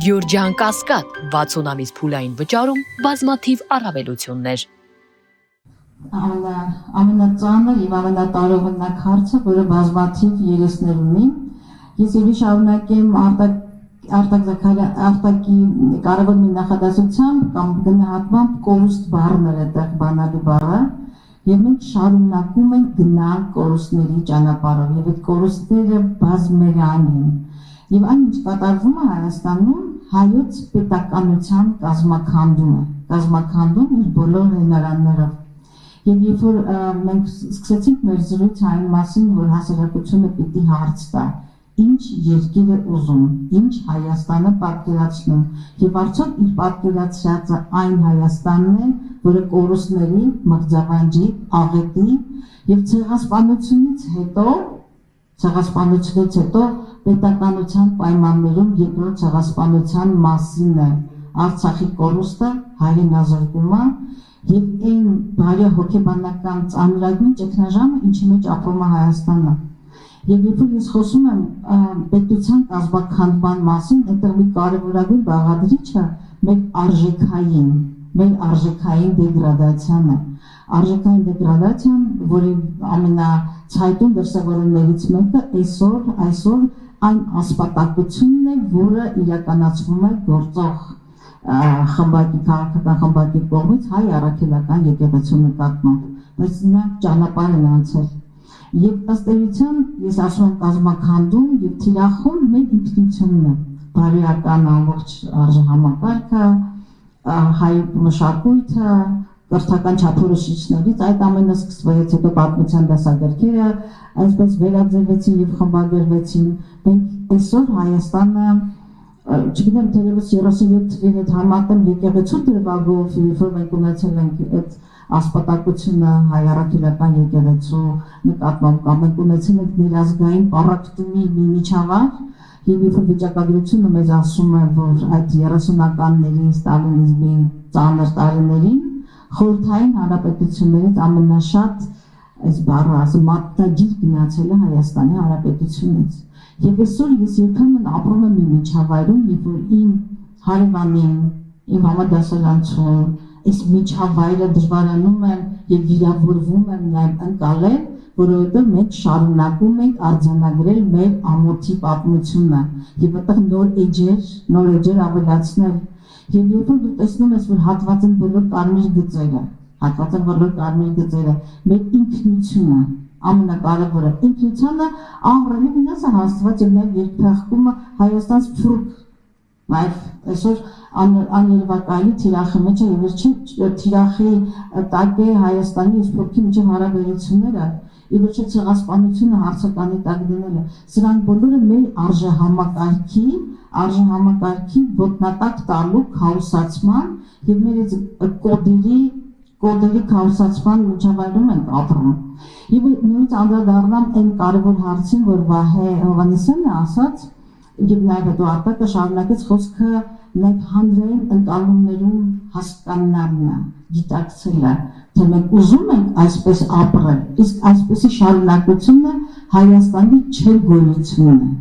Գյուրջան Կասկադ 60 ամիս փուլային վճարում բազմաթիվ առավելություններ։ Ամենածանր եւ ամենատարողնակ հարցը, որը բազմաթիվ երեսներ ունի, ես ելի շարունակեմ արտակի կարևոր մի նախադասությամբ կամ գնահատմամբ կորուստ բառն էր այդտեղ բանալի բառը, եւ մենք շարունակում ենք գնալ կորուստների ճանապարհով եւ այդ կորուստները բազմերան են։ Եվ այն ինչ կատարվում է Հայաստանում հայոց պետականության կազմաքանդում իր բոլոր հնարաններով։ Եվ երբ որ մենք սկսեցինք մեր զրույցը այն մասին, որ հասարակությունը պիտի հարց տա, ինչ երկիր է ուզում, ինչ Հայաստանը պատկերացնում, եւ արդյոք իր պատկերացրածը այն Հայաստանն է, որը կորուստների, մղձավանջի, աղետի եւ ցեղասպանությունից հետո պետականության պայմաններում երկրորդ ցեղասպանության մասին է Արցախի կորուստը, հայրենազրկումը եւ այն բարեհոգեբանական ծանրագույն ճգնաժամը, ինչի մեջ ապրում է Հայաստանը։ Եվ երբ որ ես խոսում եմ պետության կազմաքանդման մասին, այդտեղ մի կարևորագույն բաղադրիչը մեր արժեքային դեգրադացիան է։ Արժեքային դեգրադացիան, որի ամենացայտուն դրսևորումներից մեկը այսօր այն ասպատակությունն է, որը իրականացվում է գործող քաղաքական խմբակի կողմից հայ առաքելական եկեղեցու նկատմամբ, բայց նրանք ճանապարհ են անցել։ Եվ ըստ էության ես ասում եմ կազմաքանդում եւ թիրախում մեր ինքնությունն է, բարոյական ամբողջ արժեհամակարգը, հայ մշակույթը, կրթական չափորոշիչներից այդ ամենը սկսվեց, հետո պատմության դասագրքերը այսպես վերաձևեցին եւ խմբագրվեցին։ Մենք այսօր Հայաստանը, չգիտեմ թերևս 37 թվի հետ համատեմ եկեղեցու դրվագով, երբ որ մենք ունեցել ենք այդ ասպատակությունը հայ առաքելական եկեղեցու նկատմամբ, կամ մենք ունեցել ենք ներազգային պառակտումի մի միջավայր, եւ երբ որ վիճակագրությունը մեզ ասում է, որ այդ 30-ականների ստալինիզմի ծանր տարիներին խորհրդային հանրապետություններից ամենաշատ այս բառը ասում մատնագիր գնացել է Հայաստանի Հանրապետությունից։ Եվ այսօր ես երբեմն ապրում եմ մի միջավայրում, երբ որ իմ հարևանին, իմ համադասարանցուն, այս միջավայրը դժվարանում եմ եւ վիրավորվում եմ նաեւ ընկալել, որովհետեւ մենք շարունակում ենք արձանագրել մեր ամոթի պատմությունը եւ այդտեղ նոր էջեր ավելացնել։ Եվ երբ որ դու տեսնում ես, որ հատված են բոլոր կարմիր գծերը, մեր ինքնությունը ամենակարևորը, ինքնությունը ահռելի վնաս է հասցված եւ նաեւ երկփեղկումը Հայաստան սփյուռք, նաեւ այսօր աներևակայելի թիրախի մեջ է եւ թիրախի տակ է Հայաստանի եւ սփյուռքի միջև հարաբերությունները, ի վերջո ցեղասպանությունը հարցականի տակ դնելը, սրանք բոլորը մեր արժեհամակարգի ոտնատակ տալու քաոսացման եւ մեր կոդերի քաոսացման միջավայրում ենք ապրում։ Եվ նույնիսկ անդրադառնամ այն կարևոր հարցին, որ Վահե Հովհաննիսյանը ասաց, եւ նաեւ հետո Արտակը շարունակեց խոսքը մենք հանրային ընկալումներում հասկանալն է, գիտակցելը, թե մենք ուզում ենք այսպես ապրել, իսկ այսպեսի շարունակությունը Հայաստանի չգոյությունն է։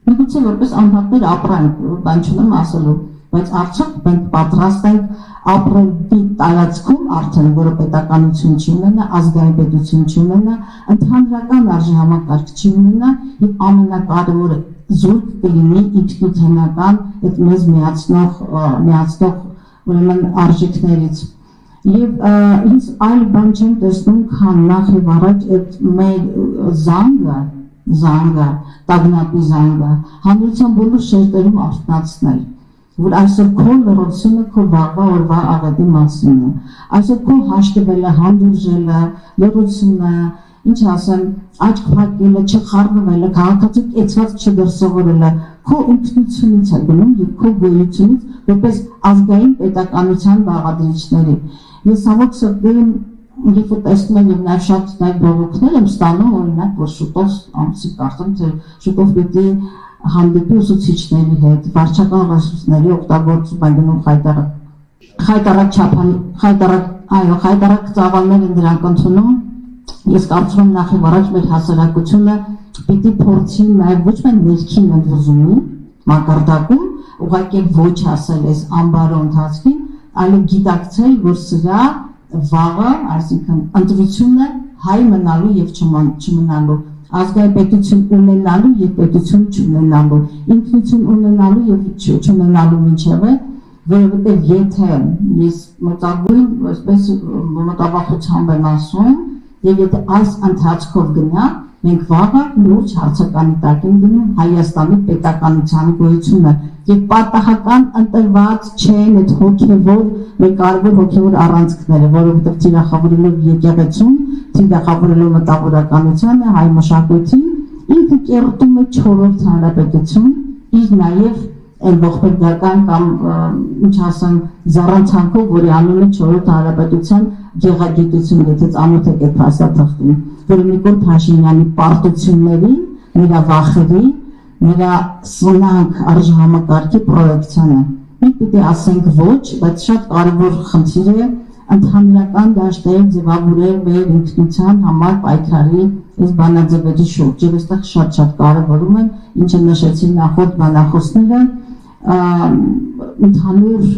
Միգուցե որպես անհատներ ապրանք, բան չունեմ ասելու, բայց արդյոք մենք պատրաստ ենք ապրել մի տարածքում արդեն, որը պետականություն չի ունենա, ազգային պետություն չի ունենա, ընդհանրական արժեհամակարգ չի ունենա եւ ամենակարևորը զուրկ կլինի ինքնութենական այդ մեզ միացնող ուրեմն արժեքներից։ Եվ ինձ այլ բան չեմ տեսնում, քան նախ եւ առաջ այդ մեր զանգը, տագնապի զանգը, հանրության բոլոր շերտերում արթնացնել, որ այսօր քո լրացումը քո վաղվա օրվա աղետի մասին է, այսօր քո հաշտվելը, հանդուրժելը, լրացումը, ինչ ասեմ, աչք փակելը, չխառնվելը, քաղաքացու կեցված չդրսևորելը, քո ինքնությունից է գնում եւ քո գոյությունից որպես ազգային պետականության բաղադրիչների։ Ես ցավոք սրտի երբ որ տեսնում եմ եւ նաեւ շատ բողոքներ եմ ստանում, օրինակ, որ շուտով ամսի կարծեմ, թե շուտով պիտի հանդիպի ուսուցիչների հետ, վարչական ռեսուրսների օգտագործում այն գնում խայտարակ ծավալներ են դրանք ընդունում։ Ես կարծում եմ նախ եւ առաջ մեր հասարակությունը պիտի փորձի նաեւ ոչ միայն ներքին ընդվզումի մակարդակում, ուղղակի ոչ ասել այս ամբարո ընթացքին, այլ գիտակցել, որ սրա վաղը, այսինքն ընտրությունը հայ մնալու եւ չմնալու, ազգային պետություն ունենալու եւ պետություն չունենալու, ինքնություն ունենալու եւ չունենալու միջև է, որովհետեւ եթե ես մտագույն, այսպես մտավախությամբ եմ ասում, եւ եթե այս ընթացքով գնա, մենք վաղը լուրջ հարցականի տակ ենք գնում Հայաստանի պետականության գոյությունը եւ պատահական ընտրված չեն այդ հոգեվոր մեր կարևոր հոգեվոր առանցքները, որովհետեւ թիրախավորելով եկեղեցուն, թիրախավորելով մտավորականությանը, հայ մշակույթին, ինքը կերտում է 4-րդ հանրապետություն, իր նաեւ այն ողբերգական կամ ինչ ասեմ զառանցանքով, որի անունը 4-րդ հանրապետության գեղագիտություն, եթե ծանոթ եք այդ փաստաթղթին, որը Նիկոլ Փաշինյանի պարտությունների, նրա վախերի, նրա սնանկ արժանամակարգի պրոյեկցիան է։ Մենք պիտի ասենք ոչ, բայց շատ կարևոր խնդիր է ընդհանրական դաշտերում ձևավորել մեր ինքնության համար պայքարի այս բանաձևերի շուրջ։ Եվ այստեղ շատ կարևորում են, ինչը նշեցին նախորդ բանախոսները, ընդհանուր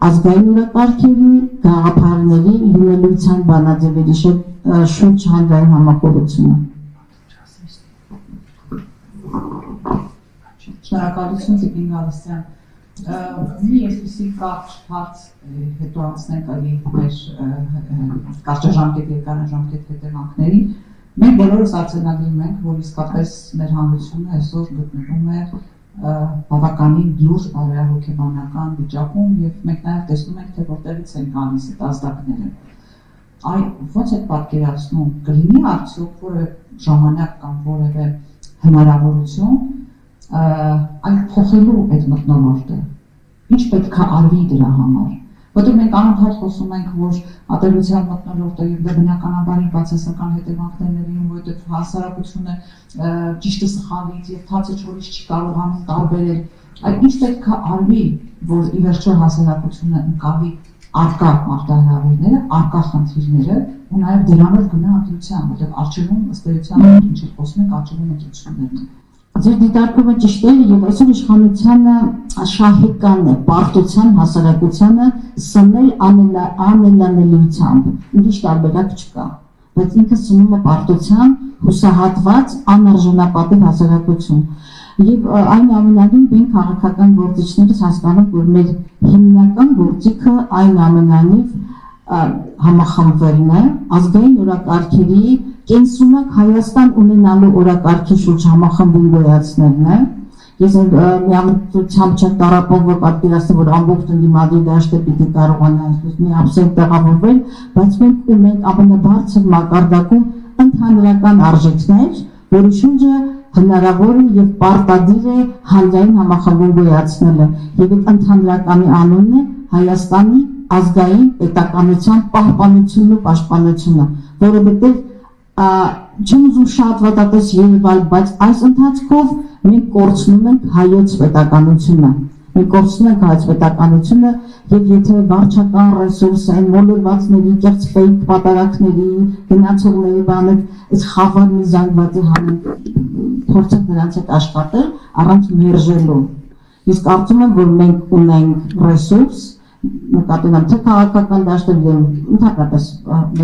ազգային օրակարգերի, գաղափարների, լինելիության բանաձևերի շուրջ հանրային համախոհությունը։ Շնորհակալություն Տիկին Գալստյան։ Մի այսպիսի կարճ հարց հետո անցնենք այլ մեր կարճաժամկետ երկարաժամկետ հետևանքներին։ Մենք բոլորս արձանագրում ենք, որ իսկապես մեր հանրությունը այսօր գտնվում է բավականին լուրջ բարոյահոգեբանական վիճակում եւ մենք նաեւ տեսնում ենք, թե որտեղից են գալիս այդ ազդակները։ Այ ո՞նց է պատկերացնում, կլինի արդյոք որևէ ժամանակ կամ որևէ հնարավորություն այլ փոխելու այդ մթնոլորտը, ինչ պետք է արվի դրա համար, որտեղ մենք անընդհատ խոսում ենք, որ ատելության մթնոլորտը եւ դա բնականաբար իր բացասական հետևանքներն ունի, որովհետեւ հասարակությունը ճիշտը սխալից եւ թացը չորից չի կարողանում տարբերել, այլ ինչ պետք է արվի, որ ի վերջո հասարակությունը ընկալի արկա մարտահրավերները, արկա խնդիրները ու նաեւ դրանով գնա ընտրության, որտեղ արժեվում ըստ էության ինչ խոսում ենք արժեվում ընտրություններն։ Ձեր դիտարկումը ճիշտ է եւ այսօր իշխանությունը շահեկան է պարտության հասարակությանը սնել անելանելիությամբ, ուրիշ տարբերակ չկա, բայց ինքը սնում է պարտության հուսահատված անարժանապատիվ հասարակություն եւ այնուամենայնիվ մենք քաղաքական գործիչներս հասկանում, որ մեր հիմնական գործիքը այնուամենայնիվ համախմբվելն է, ազգային օրակարգերի կենսունակ Հայաստան ունենալու օրակարգի շուրջ համախմբում գոյացնելն է։ Ես միամտությամբ չեմ տարապով, որ պատկերացնեմ, որ ամբողջ ընդդիմադիր դաշտը պիտի կարողանա այսպես մի աբսենտ տեղավորվել, բայց մենք ունենք ամենաբարձր մակարդակում ընդհանրական արժեքներ, որի շուրջը հնարավոր է եւ պարտադիր է հանրային համախմբում գոյացնելը։ Եվ այդ ընդհանրականի անունն է Հայաստանի ազգային պետականության պահպանությունն ու պաշտպանությունը, որովհետեւ չեմ ուզում շատ վատատես երևալ, բայց այս ընթացքով մենք կորցնում ենք հայոց պետականությունը։ Մենք կորցնում ենք հայոց պետականությունը եւ եթե վարչական ռեսուրս այն մոլորվածների, կեղծ ֆեյք պատարակների, գնացողների բանը, այս խավար մի զանգվածի համին փորձենք նրանց հետ աշխատել առանց մերժելու։ Իսկ կարծում եմ, որ մենք ունենք ռեսուրս նկատում թե քաղաքական դաշտերում ընդհանրապես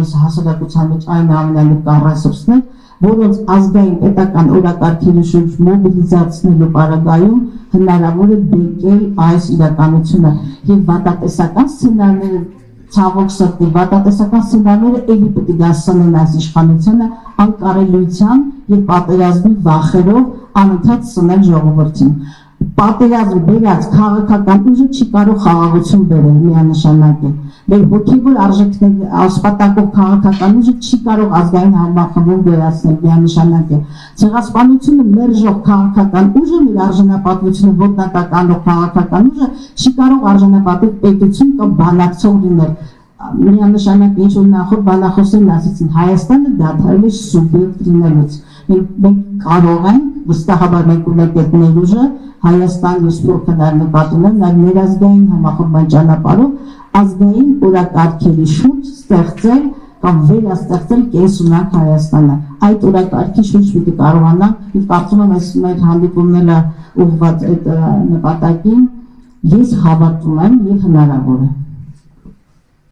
այս հասարակության մեջ այնուամենայնիվ կան ռեսուրսներ, որոնց ազգային պետական օրակարգերի շուրջ մոբիլիզացնելու պարագայում հնարավոր է բեկել այս իրականությունը եւ վատատեսական սցենարները ցավոք սրտի վատատեսական սցենարները էլի պետք է դասանեն այս իշխանությունը անկարելիության եւ պատերազմի վախերով անընդհատ սնել ժողովրդին։ Պատերազմ բերած քաղաքական ուժը չի կարող խաղաղություն բերել միանշանակ է։ Մեր հոգեվոր արժեքների ասպատակով քաղաքական ուժը չի կարող ազգային համախմբում գոյացնել միանշանակ է։ Ցեղասպանությունը մերժող քաղաքական ուժը, մեր արժանապատվությունը ոտնատականող քաղաքական ուժը չի կարող արժանապատիվ պետություն կամ բանակցող լինել։ Միանշանակ ինչ որ նախորդ բանախոսներն ասեցին, Հայաստանը դադարել է սուբյեկտ լինելուց։ Մենք կարող ենք վստահաբար մենք ունենք այդ ներուժը Հայաստան ուսումնական նկատում են նաև ներազգային համախմբման ճանապարհով ազգային օրակարգերի շուրջ ստեղծել կամ վերաստեղծել կենսունակ Հայաստանը։ Այդ օրակարգի շուրջ պիտի կարողանանք, եւ կարծում եմ այս մեր հանդիպումները ուղղված այդ նպատակին Ես հավատում եմ եւ հնարավոր է։